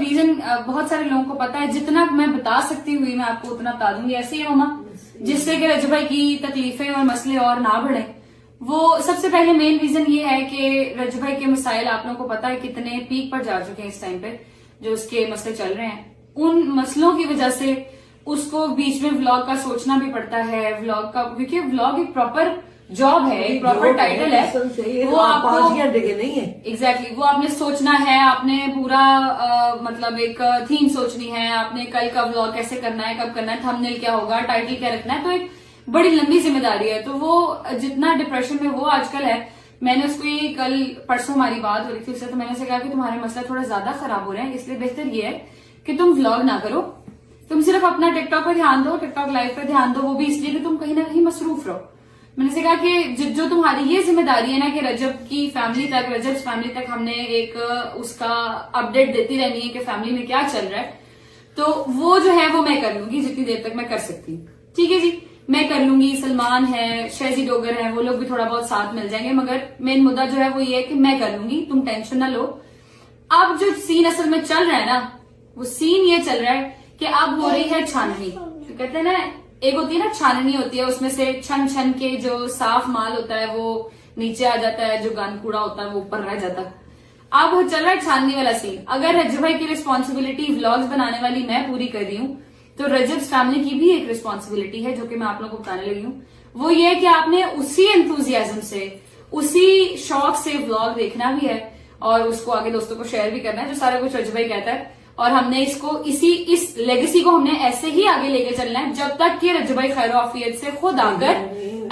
Reason बहुत सारे लोगों को पता है, जितना मैं बता सकती हुई मैं आपको उतना बता दूंगी। ऐसे ही है मामा, जिससे कि रजब भाई की तकलीफें और मसले और ना बढ़े। वो सबसे पहले मेन रीजन ये है कि रजब भाई के मसाइल आप लोगों को पता है कितने पीक पर जा चुके हैं इस टाइम पे, जो उसके मसले चल रहे हैं। उन मसलों की वजह से उसको बीच में व्लॉग का सोचना भी पड़ता है, व्लॉग का, क्योंकि व्लॉग एक प्रॉपर जॉब है, एक प्रॉपर टाइटल है, वो आपको 5 घंटे के नहीं है। एग्जैक्टली वो आपने सोचना है, आपने पूरा मतलब एक थीम सोचनी है, आपने कल का व्लॉग कैसे करना है, कब करना है, थंबनेल क्या होगा, टाइटल क्या रखना है, तो एक बड़ी लंबी जिम्मेदारी है। तो वो जितना डिप्रेशन में वो आजकल है, मैंने उसको ये कल परसों हमारी बात हो रही थी उससे, तो मैंने उसे कहा कि तुम्हारे मसला थोड़ा ज्यादा खराब हो रहे हैं, इसलिए बेहतर ये है कि तुम व्लॉग ना करो, तुम सिर्फ अपना टिकटॉक पर ध्यान दो, टिकटॉक लाइव पर ध्यान दो, वो भी इसलिए कि तुम कहीं ना कहीं मसरूफ रहो। मैंने से कहा कि जो तुम्हारी ये जिम्मेदारी है ना कि रजब की फैमिली तक, रजब फैमिली तक हमने एक उसका अपडेट देती रहनी है कि फैमिली में क्या चल रहा है, तो वो जो है वो मैं कर लूंगी जितनी देर तक मैं कर सकती हूँ। ठीक है जी, मैं कर लूंगी। सलमान है, शहजी डोगर है, वो लोग भी थोड़ा बहुत साथ मिल जाएंगे, मगर मेन मुद्दा जो है वो ये है कि मैं कर लूंगी, तुम टेंशन ना लो। अब जो सीन असल में चल रहा है ना, वो सीन ये चल रहा है कि अब हो रही है छाननी। तो कहते हैं ना, एक होती है ना छाननी होती है, उसमें से छन छन के जो साफ माल होता है वो नीचे आ जाता है, जो गंद कूड़ा होता है वो ऊपर रह जाता है। अब चल रहा है छाननी वाला सीन। अगर रजब भाई की रिस्पॉन्सिबिलिटी व्लॉग्स बनाने वाली मैं पूरी कर रही हूँ, तो रजब फैमिली की भी एक रिस्पॉन्सिबिलिटी है, जो कि मैं आप लोगों को बताने लगी हूँ। वो ये है कि आपने उसी एंथुजियाज्म से, उसी शौक से व्लॉग देखना भी है और उसको आगे दोस्तों को शेयर भी करना है, जो सारा कुछ रजब भाई कहता है। और हमने इसको इस लेगेसी को हमने ऐसे ही आगे लेके चलना है जब तक कि रजब भाई खैर आफियत से खुद आकर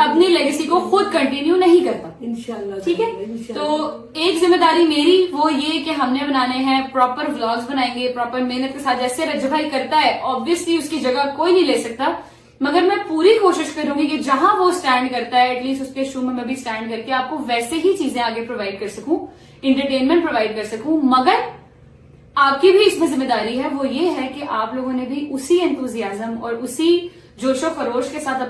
अपनी लेगेसी को खुद कंटिन्यू नहीं करता। इंशाल्लाह, ठीक है। तो एक जिम्मेदारी मेरी वो ये कि हमने बनाने हैं, प्रॉपर व्लॉग्स बनाएंगे प्रॉपर मेहनत के साथ, जैसे रजब भाई करता है। ऑब्वियसली उसकी जगह कोई नहीं ले सकता, मगर मैं पूरी कोशिश करूंगी कि जहां वो स्टैंड करता है एटलीस्ट उसके शू में मैं भी स्टैंड करके आपको वैसे ही चीजें आगे प्रोवाइड कर सकूं, इंटरटेनमेंट प्रोवाइड कर सकूं। मगर आपकी भी इसमें जिम्मेदारी है, वो ये है कि आप लोगों ने भी उसी एंथुजियाज्म और उसी जोशो खरोश के साथ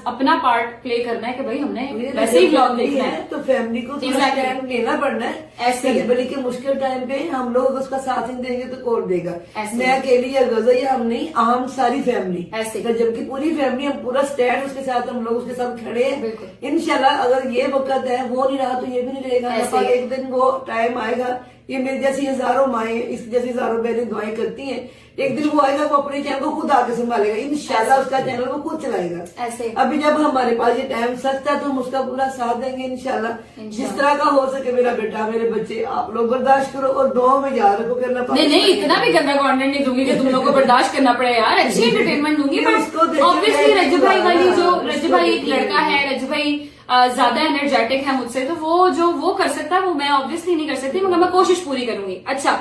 अपना पार्ट प्ले करना है कि भाई हमने वैसे ही व्लॉग देखना है। तो फैमिली को टाइम लेना पड़ना है। ऐसे बल्कि मुश्किल टाइम पे हम लोग उसका साथ नहीं देंगे तो कौन देगा। मैं अकेली या गजा या हम नहीं, हम सारी फैमिली ऐसे, जबकि पूरी फैमिली, हम पूरा स्टैंड उसके साथ, हम लोग उसके साथ खड़े हैं। इंशाल्लाह अगर ये वक्त है वो नहीं रहा तो ये भी नहीं रहेगा। एक दिन वो टाइम आएगा, ये मेरी जैसी हजारों माएं, इस जैसी हजारों बहनें दुआएं करती हैं, एक दिन वो आएगा वो अपने चैनल को खुद आके संभालेगा, इंशाल्लाह उसका चैनल वो खुद चलाएगा। ऐसे अभी जब हमारे पास ये टाइम सख्त है तो हम उसका पूरा साथ देंगे इंशाल्लाह। जिस तरह का हो सके मेरा बेटा, मेरे बच्चे, आप लोग बर्दाश्त करो और दुआ में याद रखो करना। नहीं, इतना भी गंदा कंटेंट नहीं दूंगी कि तुम लोग को बर्दाश्त करना पड़े यार, अच्छी एंटरटेनमेंट दूंगी। बट ऑब्वियसली रजब भाई वाली जो, रजब भाई एक लड़का है, रजब भाई ज्यादा एनर्जेटिक है मुझसे, तो वो जो वो कर सकता है वो मैं ऑब्वियसली नहीं कर सकती, मगर मैं कोशिश पूरी करूंगी। अच्छा,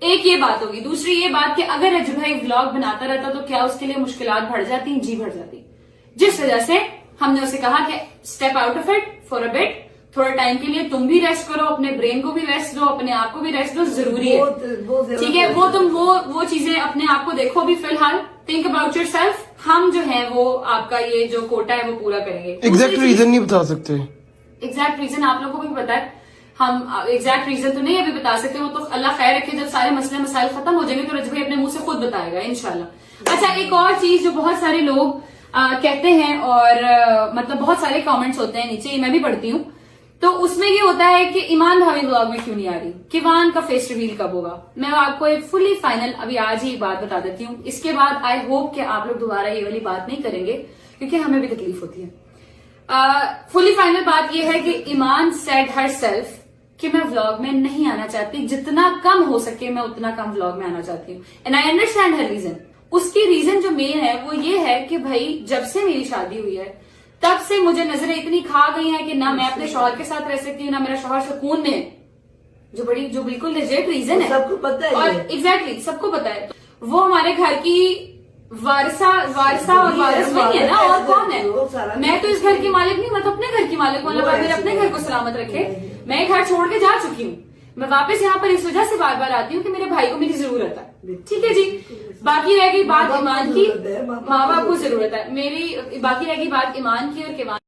एक ये बात होगी। दूसरी ये बात कि अगर रजब भाई व्लॉग बनाता रहता तो क्या उसके लिए मुश्किलात बढ़ जाती? जी बढ़ जाती। जिस वजह से हमने उसे कहा कि step out of it for a bit, थोड़ा टाइम के लिए तुम भी रेस्ट करो, अपने ब्रेन को भी रेस्ट दो, अपने आप को भी रेस्ट दो, जरूरी है। ठीक है, वो तुम वो चीजें अपने आप को देखो भी फिलहाल, थिंक अबाउट योरसेल्फ। हम जो है वो आपका ये जो कोटा है वो पूरा करेंगे। एग्जैक्ट रीजन नहीं बता सकते। एग्जैक्ट रीजन आप लोगों को भी पता है, हम एग्जैक्ट रीजन तो नहीं अभी बता सकते, वो तो अल्लाह खैर रखे, जब सारे मसले मसाइल खत्म हो जाएंगे तो रजब भाई अपने मुंह से खुद बताएगा इंशाल्लाह। अच्छा, एक और चीज जो बहुत सारे लोग कहते हैं और मतलब बहुत सारे कमेंट्स होते हैं नीचे, मैं भी पढ़ती हूँ, तो उसमें ये होता है कि ईमान भाभी व्लॉग में क्यों नहीं आ रही, किवान का फेस रिवील कब होगा। मैं आपको एक फुली फाइनल अभी आज ही एक बात बता देती हूँ, इसके बाद आई होप कि आप लोग दोबारा ये वाली बात नहीं करेंगे, क्योंकि हमें भी तकलीफ होती है। फुली फाइनल बात यह है कि ईमान सेड हर सेल्फ कि मैं व्लॉग में नहीं आना चाहती, जितना कम हो सके मैं उतना कम व्लॉग में आना चाहती हूँ, and I understand her reason. उसकी रीजन जो मेन है वो ये है कि भाई जब से मेरी शादी हुई है तब से मुझे नजरें इतनी खा गई हैं कि ना मैं अपने शौहर के साथ रह सकती हूँ, ना मेरा शौहर सुकून में है, जो बिल्कुल लेजिट रीजन है, सबको पता है। और एग्जैक्टली सबको पता है। वो हमारे घर की वारसा और वारिस वही है ना, और कौन है? मैं तो इस घर की मालिक नहीं, मैं तो अपने घर की मालिक हूँ। अल्लाह मेरे अपने घर को सलामत रखे। मैं घर छोड़ के जा चुकी हूँ, मैं वापस यहाँ पर इस वजह से बार बार आती हूँ कि मेरे भाई को मेरी जरूरत है। ठीक है जी, बाकी रह गई बात ईमान की, माँ बाप को जरूरत है मेरी, बाकी रह गई बात ईमान की और किवान